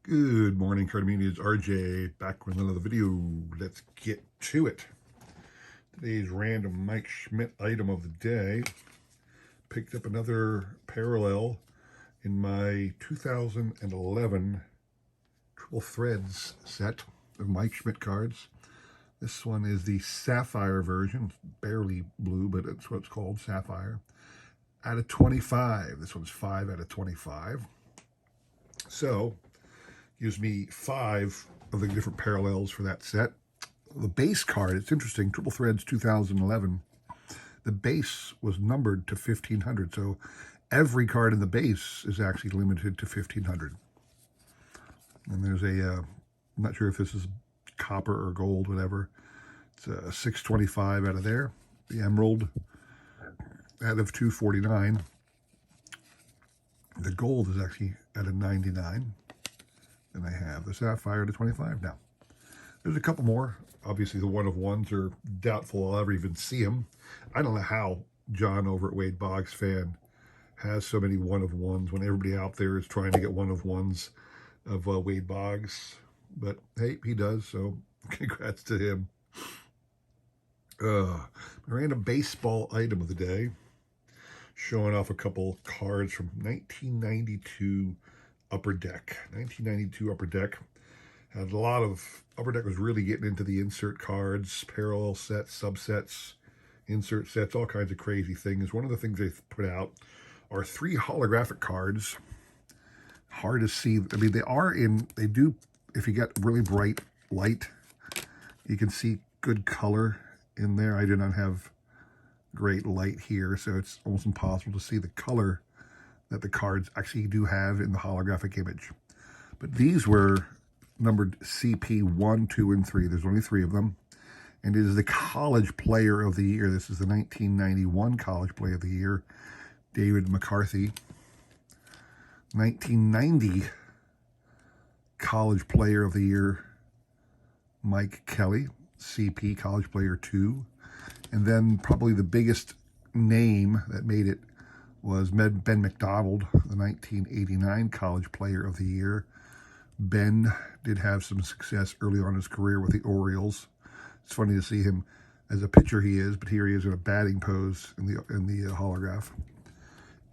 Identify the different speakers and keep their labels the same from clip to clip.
Speaker 1: Good morning, Card Media. It's RJ back with another video. Let's get to it. Today's random Mike Schmidt item of the day. Picked up another parallel in my 2011 Triple Threads set of Mike Schmidt cards. This one is the Sapphire version. It's barely blue, but it's what it's called, Sapphire. Out of 25. This one's 5 out of 25. So, gives me 5 of the different parallels for that set. The base card, it's interesting, Triple Threads 2011, the base was numbered to 1500, so every card in the base is actually limited to 1500. And there's a, I'm not sure if this is copper or gold, whatever. It's a 625 out of there. The emerald out of 249. The gold is actually out of 99. And I have the Sapphire to 25 now. There's a couple more. Obviously, the one-of-ones are doubtful I'll ever even see them. I don't know how John over at Wade Boggs Fan has so many one-of-ones when everybody out there is trying to get one-of-ones of Wade Boggs. But, hey, he does, so congrats to him. Random baseball item of the day. Showing off a couple cards from 1992 Upper Deck. 1992 Upper Deck had a lot of, Upper Deck was really getting into the insert cards, parallel sets, subsets, insert sets, all kinds of crazy things. One of the things they put out are 3 holographic cards. Hard to see. I mean, they do, if you get really bright light, you can see good color in there. I do not have great light here, so it's almost impossible to see the color that the cards actually do have in the holographic image. But these were numbered CP 1, 2, and 3. There's only 3 of them. And it is the College Player of the Year. This is the 1991 College Player of the Year, David McCarthy. 1990 College Player of the Year, Mike Kelly, CP College Player 2. And then probably the biggest name that made it was Ben McDonald, the 1989 College Player of the Year. Ben did have some success early on in his career with the Orioles. It's funny to see him as a pitcher he is, but here he is in a batting pose in the holograph.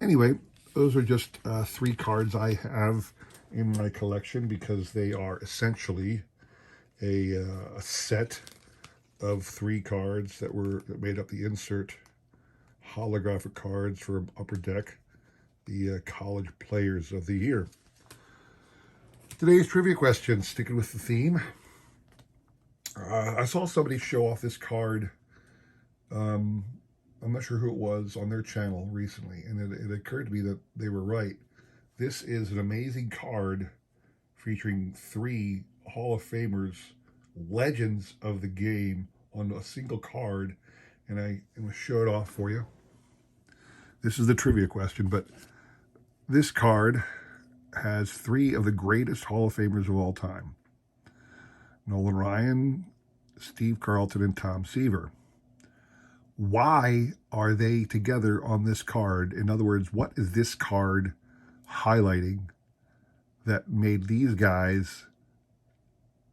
Speaker 1: Anyway, those are just 3 cards I have in my collection because they are essentially a set of 3 cards that made up the insert holographic cards from Upper Deck, the College Players of the Year. Today's trivia question, sticking with the theme. I saw somebody show off this card. I'm not sure who it was on their channel recently, and it occurred to me that they were right. This is an amazing card featuring 3 Hall of Famers, legends of the game, on a single card, and I'm going to show it off for you. This is the trivia question, but this card has 3 of the greatest Hall of Famers of all time. Nolan Ryan, Steve Carlton, and Tom Seaver. Why are they together on this card? In other words, what is this card highlighting that made these guys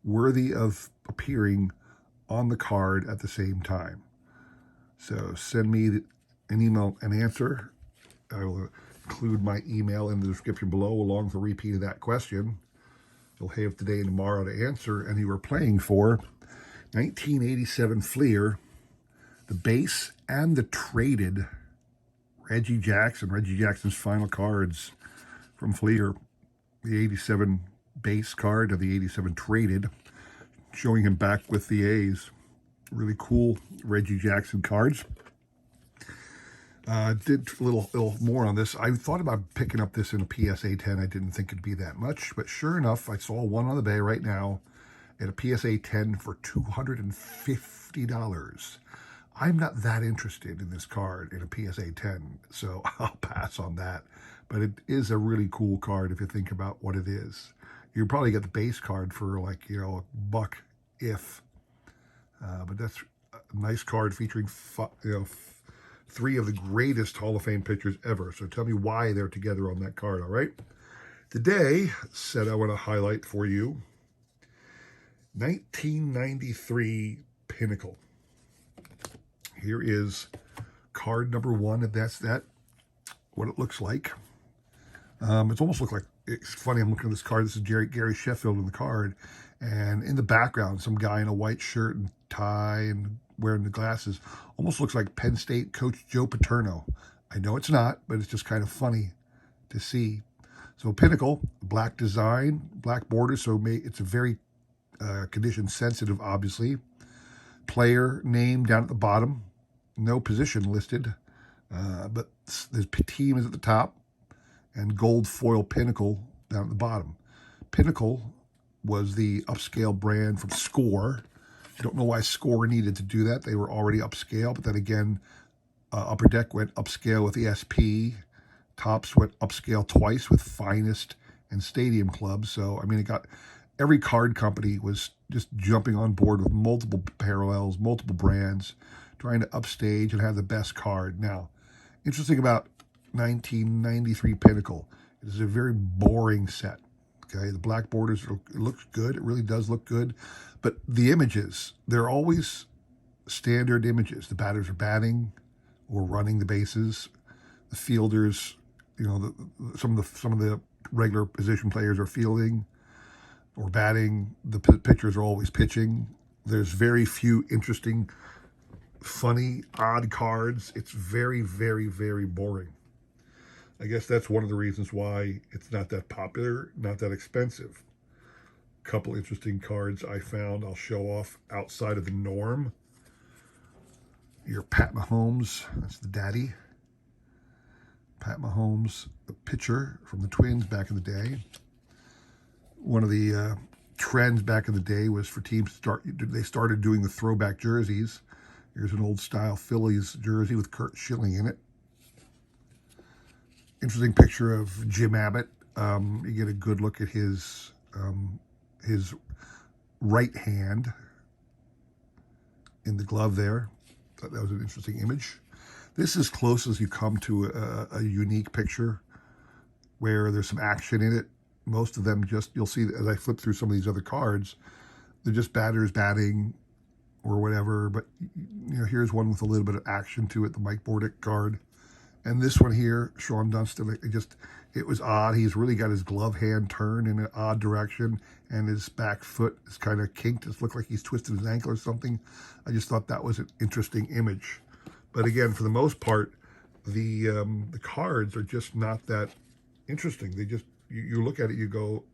Speaker 1: worthy of appearing on the card at the same time? So send me an email, an answer. I will include my email in the description below along with a repeat of that question. You'll have today and tomorrow to answer, and you were playing for 1987 Fleer, the base and the traded Reggie Jackson's final cards from Fleer, the 87 base card of the 87 traded, showing him back with the A's. Really cool Reggie Jackson cards. Did a little more on this. I thought about picking up this in a PSA 10. I didn't think it'd be that much, but sure enough, I saw one on the bay right now at a PSA 10 for $250. I'm not that interested in this card in a PSA 10, so I'll pass on that. But it is a really cool card if you think about what it is. You probably get the base card for like, $1 if. But that's a nice card featuring 3 of the greatest Hall of Fame pitchers ever. So tell me why they're together on that card, all right? Today, said I want to highlight for you 1993 Pinnacle. Here is card number one, if that's what it looks like. It's almost looked like, it's funny, I'm looking at this card. This is Gary Sheffield in the card. And in the background, some guy in a white shirt and tie and wearing the glasses. Almost looks like Penn State coach Joe Paterno. I know it's not, but it's just kind of funny to see. So Pinnacle, black design, black border, so it's a very condition sensitive, obviously. Player name down at the bottom, no position listed, but the team is at the top, and gold foil Pinnacle down at the bottom. Pinnacle was the upscale brand from Score. I don't know why Score needed to do that. They were already upscale, but then again, Upper Deck went upscale with ESP. Tops went upscale twice with Finest and Stadium Club. So, I mean, it got every card company was just jumping on board with multiple parallels, multiple brands, trying to upstage and have the best card. Now, interesting about 1993 Pinnacle, it is a very boring set. Okay, the black borders, it looks good. It really does look good. But the images, they're always standard images. The batters are batting or running the bases. The fielders, you know, some of the regular position players are fielding or batting. The pitchers are always pitching. There's very few interesting, funny, odd cards. It's very, very, very boring. I guess that's one of the reasons why it's not that popular, not that expensive. A couple interesting cards I found I'll show off outside of the norm. Your Pat Mahomes, that's the daddy. Pat Mahomes, the pitcher from the Twins back in the day. One of the trends back in the day was for teams they started doing the throwback jerseys. Here's an old style Phillies jersey with Curt Schilling in it. Interesting picture of Jim Abbott. You get a good look at his right hand in the glove there. Thought that was an interesting image. This is close as you come to a unique picture where there's some action in it. Most of them you'll see as I flip through some of these other cards, they're just batters batting or whatever. But, you know, here's one with a little bit of action to it, the Mike Bordick card. And this one here, Sean Dunston, it was odd. He's really got his glove hand turned in an odd direction, and his back foot is kind of kinked. It looked like he's twisted his ankle or something. I just thought that was an interesting image. But again, for the most part, the cards are just not that interesting. They just, you look at it, you go,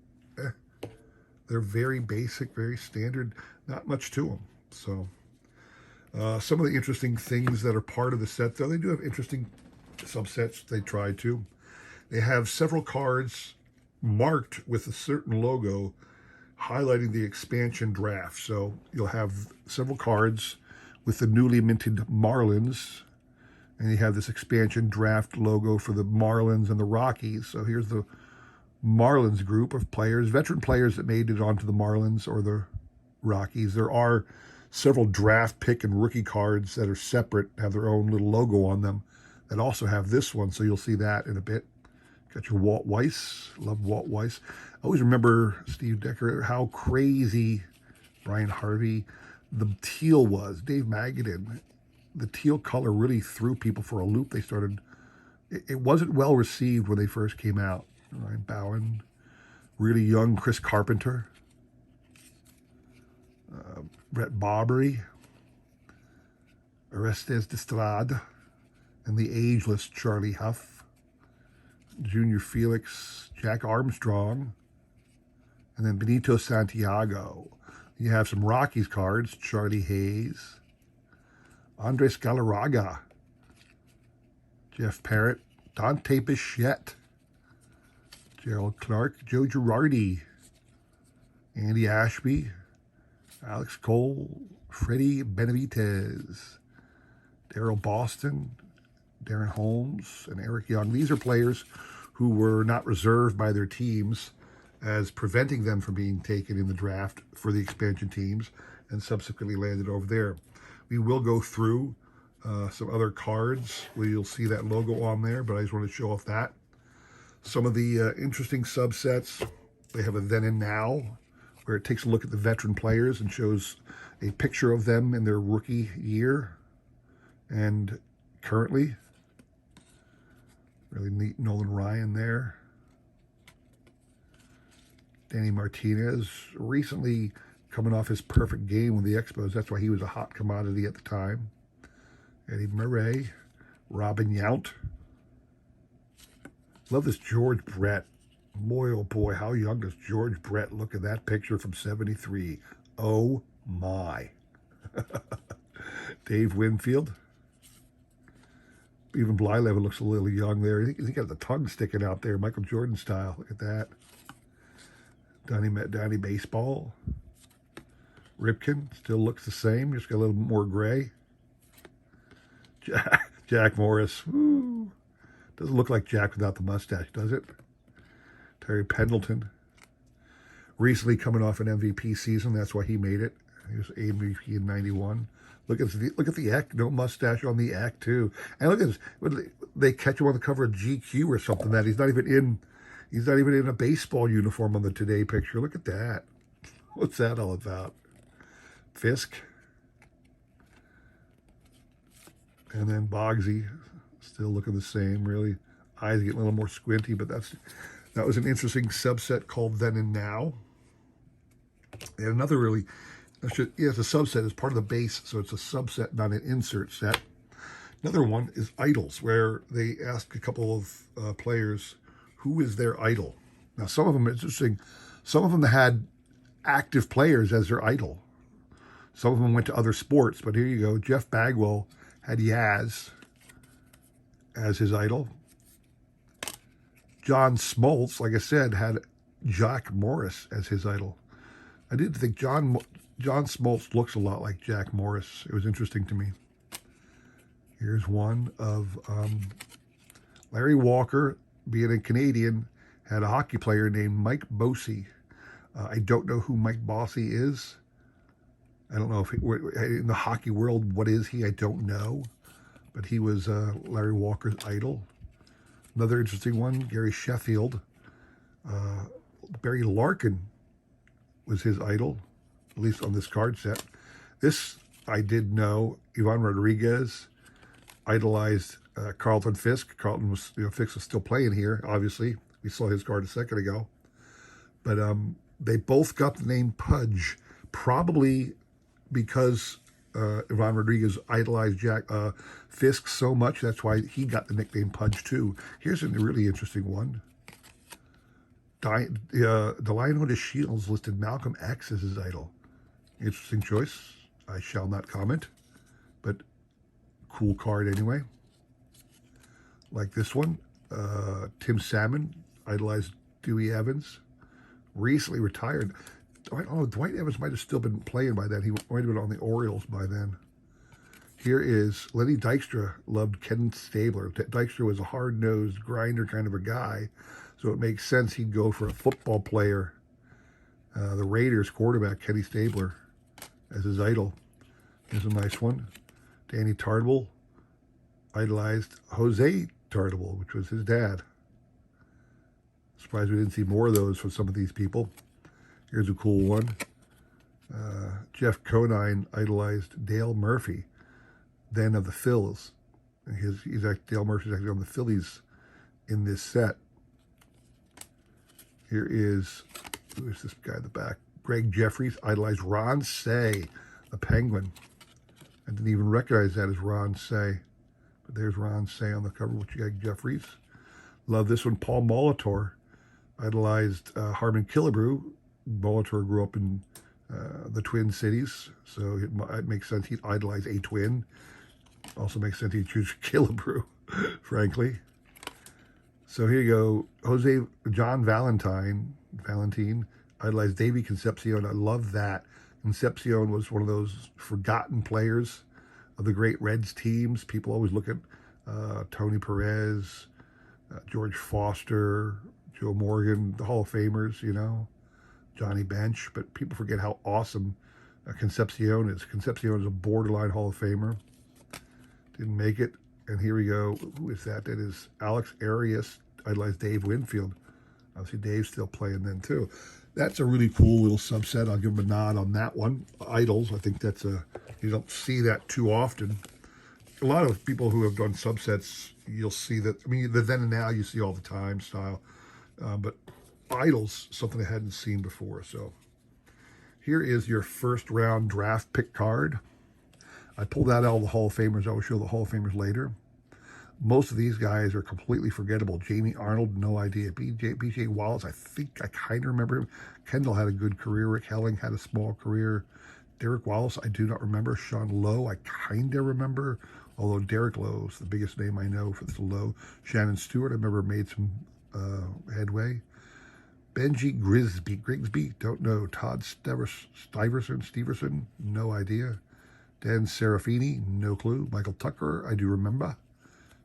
Speaker 1: they're very basic, very standard, not much to them. So some of the interesting things that are part of the set, though, they do have interesting subsets they try to. They have several cards marked with a certain logo highlighting the expansion draft. So you'll have several cards with the newly minted Marlins, and you have this expansion draft logo for the Marlins and the Rockies. So here's the Marlins group of players, veteran players that made it onto the Marlins or the Rockies. There are several draft pick and rookie cards that are separate, have their own little logo on them, that also have this one, so you'll see that in a bit. Got your Walt Weiss. Love Walt Weiss. I always remember Steve Decker, how crazy Brian Harvey, the teal was. Dave Magadan, the teal color really threw people for a loop. They started, it wasn't well received when they first came out. Ryan Bowen, really young Chris Carpenter, Brett Bobbery, Orestes Destrade, and the ageless Charlie Huff, Junior Felix, Jack Armstrong, and then Benito Santiago. You have some Rockies cards, Charlie Hayes, Andres Galarraga, Jeff Parrott, Dante Bichette, Gerald Clark, Joe Girardi, Andy Ashby, Alex Cole, Freddie Benavidez, Daryl Boston, Darren Holmes, and Eric Young. These are players who were not reserved by their teams as preventing them from being taken in the draft for the expansion teams and subsequently landed over there. We will go through some other cards where you'll see that logo on there, but I just want to show off that. Some of the interesting subsets, they have a then and now, where it takes a look at the veteran players and shows a picture of them in their rookie year and currently. Really neat Nolan Ryan there. Danny Martinez, recently coming off his perfect game with the Expos. That's why he was a hot commodity at the time. Eddie Murray, Robin Yount. Love this George Brett. Boy, oh boy, how young does George Brett look at that picture from '73? Oh my. Dave Winfield. Even Blyleven looks a little young there. He got the tongue sticking out there, Michael Jordan style. Look at that. Donnie Baseball. Ripken still looks the same, just got a little more gray. Jack Morris. Woo. Doesn't look like Jack without the mustache, does it? Terry Pendleton. Recently coming off an MVP season, that's why he made it. He was MVP in '91. Look at the Eck, no mustache on the Eck too. And look at this, they catch him on the cover of GQ or something. That he's not even in a baseball uniform on the Today picture. Look at that. What's that all about? Fisk. And then Bogsy, still looking the same, really. Eyes getting a little more squinty, but that was an interesting subset called Then and Now. And another really, it's a subset, it's part of the base, so it's a subset, not an insert set. Another one is idols, where they ask a couple of players, who is their idol? Now, some of them, it's interesting, some of them had active players as their idol. Some of them went to other sports, but here you go. Jeff Bagwell had Yaz as his idol. John Smoltz, like I said, had Jack Morris as his idol. I didn't think John Smoltz looks a lot like Jack Morris. It was interesting to me. Here's one of Larry Walker, being a Canadian, had a hockey player named Mike Bossy. I don't know who Mike Bossy is. I don't know if in the hockey world, what is he? I don't know. But he was Larry Walker's idol. Another interesting one, Gary Sheffield. Barry Larkin was his idol, at least on this card set. This I did know. Ivan Rodriguez idolized Carlton Fisk. Carlton was, Fisk was still playing here, obviously. We saw his card a second ago. But they both got the name Pudge, probably because Ivan Rodriguez idolized Fisk so much. That's why he got the nickname Pudge too. Here's a really interesting one. Delino de Shields listed Malcolm X as his idol. Interesting choice. I shall not comment, but cool card anyway. Like this one, Tim Salmon idolized Dewey Evans. Recently retired. Dwight Evans might have still been playing by then. He might have been on the Orioles by then. Here is Lenny Dykstra loved Ken Stabler. Dykstra was a hard-nosed grinder kind of a guy, so it makes sense he'd go for a football player. The Raiders quarterback, Kenny Stabler, as his idol. Here's a nice one. Danny Tartable idolized Jose Tartable, which was his dad. Surprised we didn't see more of those from some of these people. Here's a cool one. Jeff Conine idolized Dale Murphy, then of the Phils. Dale Murphy's actually on the Phillies in this set. Here is, who is this guy in the back? Greg Jeffries idolized Ron Say, the Penguin. I didn't even recognize that as Ron Say. But there's Ron Say on the cover with Greg Jeffries. Love this one. Paul Molitor idolized Harmon Killebrew. Molitor grew up in the Twin Cities, so it makes sense he'd idolize a twin. Also makes sense he'd choose Killebrew, frankly. So here you go. John Valentine idolized Davey Concepcion. I love that. Concepcion was one of those forgotten players of the great Reds teams. People always look at Tony Perez, George Foster, Joe Morgan, the Hall of Famers, Johnny Bench, but people forget how awesome Concepcion is. Concepcion is a borderline Hall of Famer. Didn't make it. And here we go. Who is that? That is Alex Arias idolized Dave Winfield. Obviously, Dave's still playing then too. That's a really cool little subset. I'll give him a nod on that one. Idols, I think that's you don't see that too often. A lot of people who have done subsets, you'll see that. I mean, the then and now you see all the time style, but Idols, something I hadn't seen before. So here is your first round draft pick card. I pulled out all the Hall of Famers. I will show the Hall of Famers later. Most of these guys are completely forgettable. Jamie Arnold, no idea. B.J. Wallace, I think I kind of remember him. Kendall had a good career. Rick Helling had a small career. Derek Wallace, I do not remember. Sean Lowe, I kind of remember. Although Derek Lowe is the biggest name I know for the Lowe. Shannon Stewart, I remember made some headway. Benji Grigsby, don't know. Todd Steverson, no idea. Dan Serafini, no clue. Michael Tucker, I do remember.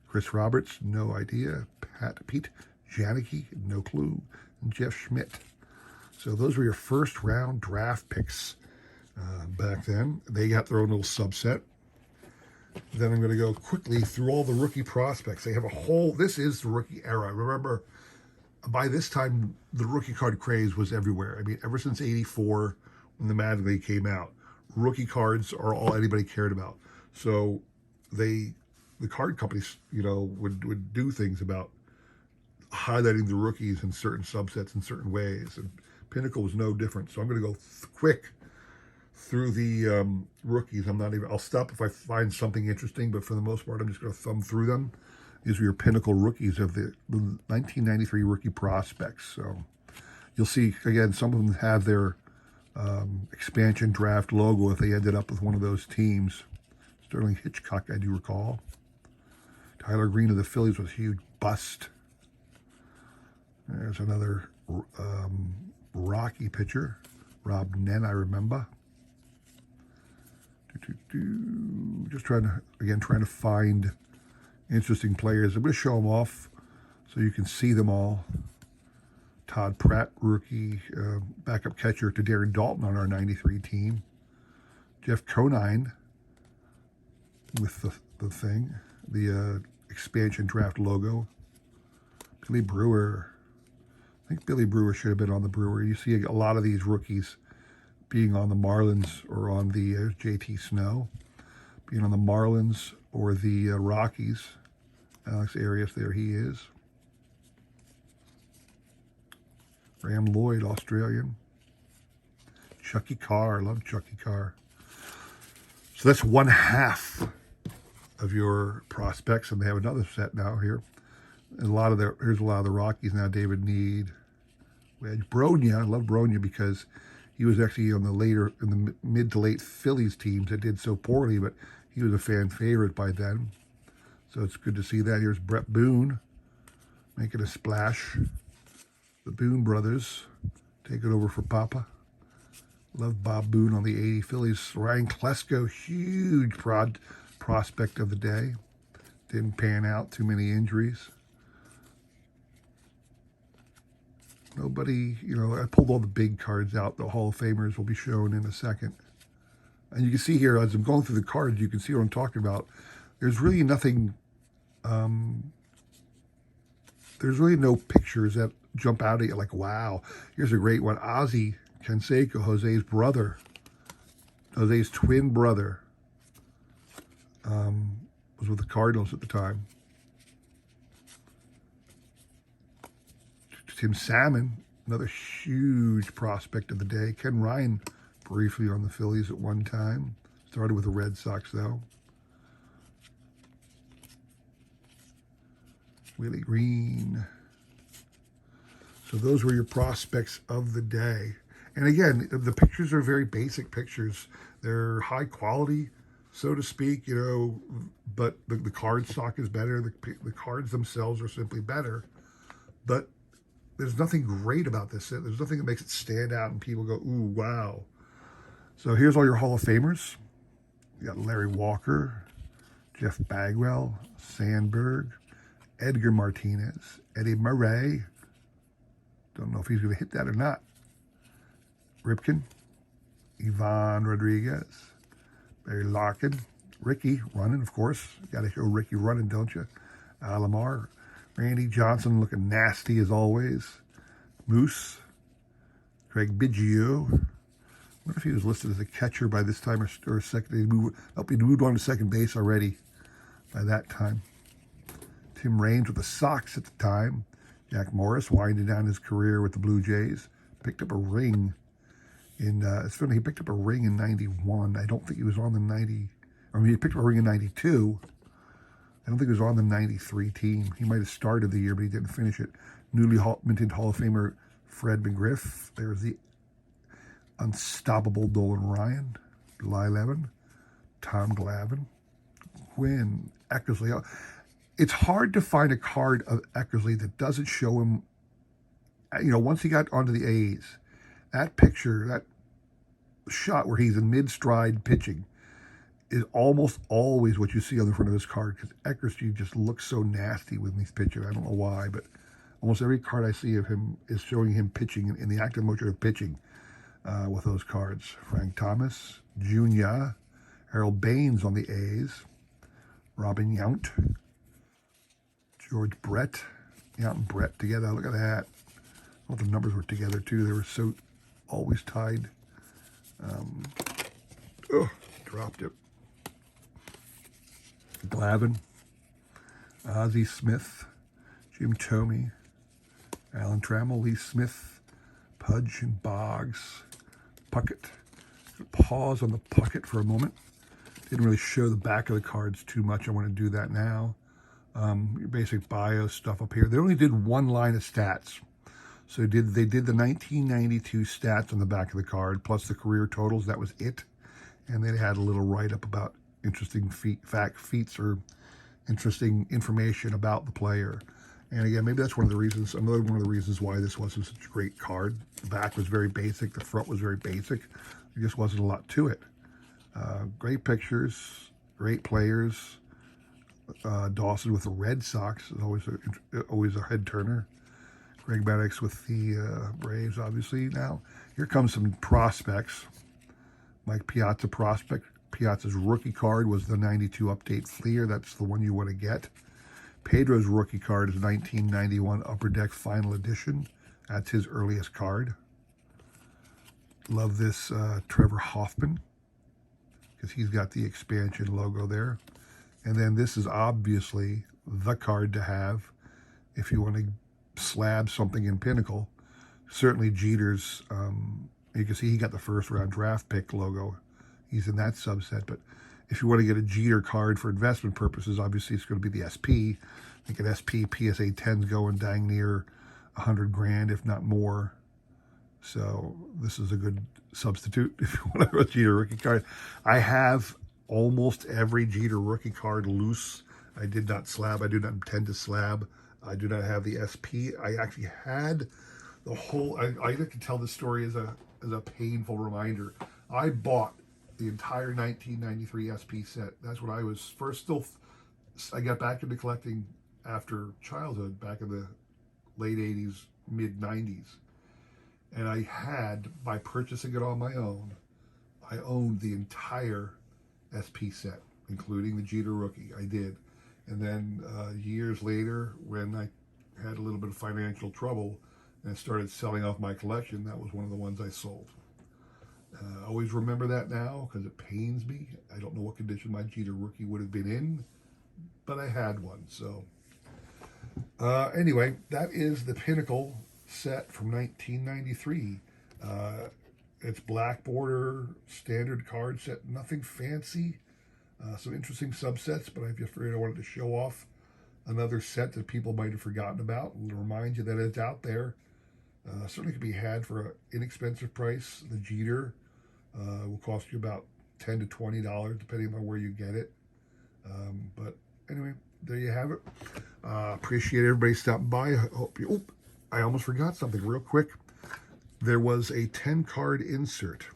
Speaker 1: Chris Roberts, no idea. Pete Janicki, no clue. And Jeff Schmidt. So those were your first round draft picks back then. They got their own little subset. Then I'm going to go quickly through all the rookie prospects. They have a whole, this is the rookie era. Remember, by this time, the rookie card craze was everywhere. I mean, ever since '84, when the Madden League came out, rookie cards are all anybody cared about. So the card companies, would do things about highlighting the rookies in certain subsets in certain ways. And Pinnacle was no different. So I'm going to go quick through the rookies. I'll stop if I find something interesting, but for the most part, I'm just going to thumb through them. These are your Pinnacle rookies of the 1993 rookie prospects. So you'll see, again, some of them have their expansion draft logo if they ended up with one of those teams. Sterling Hitchcock, I do recall. Tyler Green of the Phillies was a huge bust. There's another Rocky pitcher. Rob Nen, I remember. Just trying to find interesting players. I'm going to show them off so you can see them all. Todd Pratt, rookie, backup catcher to Darren Dalton on our 93 team. Jeff Conine with the thing, the expansion draft logo. Billy Brewer. I think Billy Brewer should have been on the Brewer. You see a lot of these rookies being on the Marlins or on the JT Snow, being on the Marlins or the Rockies. Alex Arias, there he is. Graham Lloyd, Australian. Chucky Carr, love Chucky Carr. So that's one half of your prospects, and they have another set now here. And here's a lot of the Rockies now. David Need, Wedge Bronya. I love Bronya because he was actually in the mid to late Phillies teams that did so poorly, but he was a fan favorite by then. So it's good to see that. Here's Brett Boone making a splash. The Boone brothers taking over for Papa. Love Bob Boone on the 80 Phillies. Ryan Klesko, huge prospect of the day. Didn't pan out, too many injuries. Nobody, I pulled all the big cards out. The Hall of Famers will be shown in a second. And you can see here, as I'm going through the cards, you can see what I'm talking about. There's really nothing, there's really no pictures that jump out at you like, wow. Here's a great one. Ozzie Canseco, Jose's brother. Jose's twin brother. Was with the Cardinals at the time. Tim Salmon, another huge prospect of the day. Ken Ryan, briefly on the Phillies at one time. Started with the Red Sox, though. Willie Green. So those were your prospects of the day. And again, the pictures are very basic pictures. They're high quality, so to speak, but the card stock is better. The cards themselves are simply better. But there's nothing great about this. There's nothing that makes it stand out and people go, ooh, wow. So here's all your Hall of Famers. You got Larry Walker, Jeff Bagwell, Sandberg, Edgar Martinez, Eddie Murray. Don't know if he's going to hit that or not. Ripken, Ivan Rodriguez, Barry Larkin, Ricky running, of course. You got to show Ricky running, don't you? Alomar, Randy Johnson looking nasty as always. Moose. Craig Biggio. I wonder if he was listed as a catcher by this time or second. He moved on to second base already by that time. Tim Raines with the Sox at the time. Jack Morris winding down his career with the Blue Jays. Picked up a ring in, it's funny, he picked up a ring in 91. I don't think he was on the 90, I mean, he picked up a ring in 92. I don't think he was on the 93 team. He might have started the year, but he didn't finish it. Newly minted Hall of Famer Fred McGriff. There's the unstoppable Nolan Ryan, July 11. Tom Glavine, Quinn, Eckersley. It's hard to find a card of Eckersley that doesn't show him, once he got onto the A's, that picture, that shot where he's in mid-stride pitching is almost always what you see on the front of his card, because Eckersley just looks so nasty when he's pitching. I don't know why, but almost every card I see of him is showing him pitching in the active motion of pitching with those cards. Frank Thomas, Jr., Harold Baines on the A's, Robin Yount, George Brett, Yount and Brett together. Look at that. Well, the numbers were together too. They were so always tied. Dropped it. Glavine, Ozzie Smith, Jim Thome, Alan Trammell, Lee Smith, Pudge and Boggs, Puckett. Pause on the Puckett for a moment. Didn't really show the back of the cards too much. I want to do that now. Your basic bio stuff up here. They only did one line of stats. So they did the 1992 stats on the back of the card, plus the career totals. That was it. And they had a little write-up about interesting feats or interesting information about the player. And again, maybe that's another one of the reasons why this wasn't such a great card. The back was very basic. The front was very basic. There just wasn't a lot to it. Great pictures, great players. Dawson with the Red Sox is always a head turner. Greg Maddux with the Braves, obviously. Now, here comes some prospects. Mike Piazza prospect. Piazza's rookie card was the 92 update Fleer. That's the one you want to get. Pedro's rookie card is 1991 Upper Deck Final Edition. That's his earliest card. Love this Trevor Hoffman, because he's got the expansion logo there. And then this is obviously the card to have if you want to slab something in Pinnacle. Certainly Jeter's, you can see he got the first round draft pick logo. He's in that subset. But if you want to get a Jeter card for investment purposes, obviously it's going to be the SP. I think an SP PSA 10's going dang near $100,000, if not more. So this is a good substitute if you want to have a Jeter rookie card. I have almost every Jeter rookie card loose. I did not slab. I do not intend to slab. I do not have the SP. I actually had the whole, I can tell this story as a painful reminder. I bought the entire 1993 SP set. That's when I was I got back into collecting after childhood, back in the late 80s, mid 90s. And I had, by purchasing it on my own, I owned the entire SP set, including the Jeter rookie. I did. And then years later, when I had a little bit of financial trouble and started selling off my collection, that was one of the ones I sold. I always remember that now because it pains me. I don't know what condition my Jeter rookie would have been in, but I had one. So anyway, that is the Pinnacle set from 1993. It's black border, standard card set, nothing fancy. Some interesting subsets, but I just figured I wanted to show off another set that people might have forgotten about and remind you that it's out there. Certainly can be had for an inexpensive price. The Jeter will cost you about $10 to $20, depending on where you get it. But anyway, there you have it. Appreciate everybody stopping by. I almost forgot something real quick. There was a 10-card insert.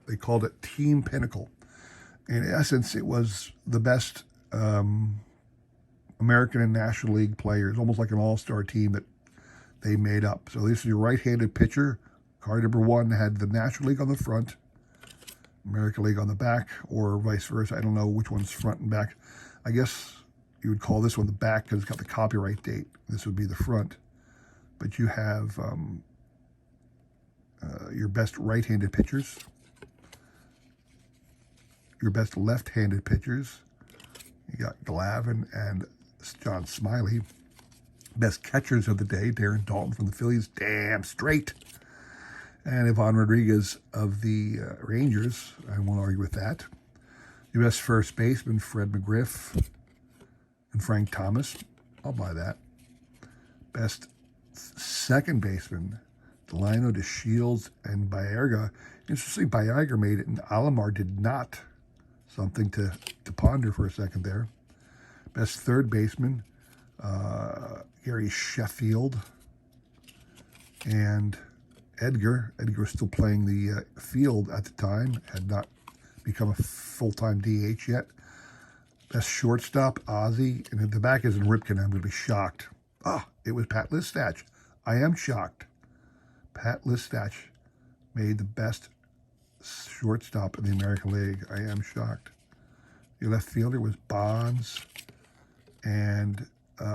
Speaker 1: They called it Team Pinnacle. In essence, it was the best American and National League players, almost like an all-star team that they made up. So this is your right-handed pitcher. Card number 1 had the National League on the front, American League on the back, or vice versa. I don't know which one's front and back. I guess you would call this one the back because it's got the copyright date. This would be the front. But you have your best right-handed pitchers, your best left-handed pitchers. You got Glavine and John Smiley. Best catchers of the day, Darren Daulton from the Phillies, damn straight. And Ivan Rodriguez of the Rangers, I won't argue with that. Your best first baseman, Fred McGriff and Frank Thomas. I'll buy that. Best second baseman, Delino, DeShields, and Baerga. Interestingly, Baerga made it, and Alomar did not. Something to ponder for a second there. Best third baseman, Gary Sheffield, and Edgar. Edgar was still playing the field at the time, had not become a full-time DH yet. Best shortstop, Ozzie, and if the back isn't Ripken, I'm going to be shocked. It was Pat Listach. I am shocked. Pat Listach made the best shortstop in the American League. I am shocked. Your left fielder was Bonds and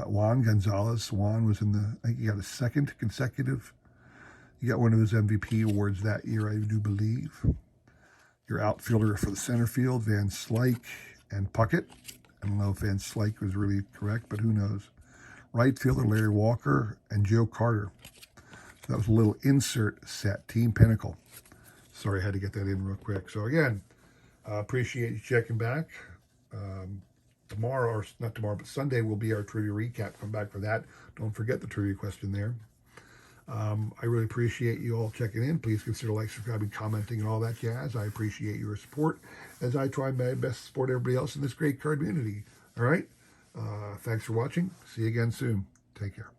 Speaker 1: Juan Gonzalez. Juan was in the, I think he got a second consecutive. He got one of his MVP awards that year, I do believe. Your outfielder for the center field, Van Slyke and Puckett. I don't know if Van Slyke was really correct, but who knows. Right fielder, Larry Walker and Joe Carter. So that was a little insert set, Team Pinnacle. Sorry, I had to get that in real quick. So again, appreciate you checking back. Tomorrow, or not tomorrow, but Sunday will be our trivia recap. Come back for that. Don't forget the trivia question there. I really appreciate you all checking in. Please consider like, subscribing, commenting, and all that jazz. I appreciate your support as I try my best to support everybody else in this great card community. All right? Thanks for watching. See you again soon. Take care.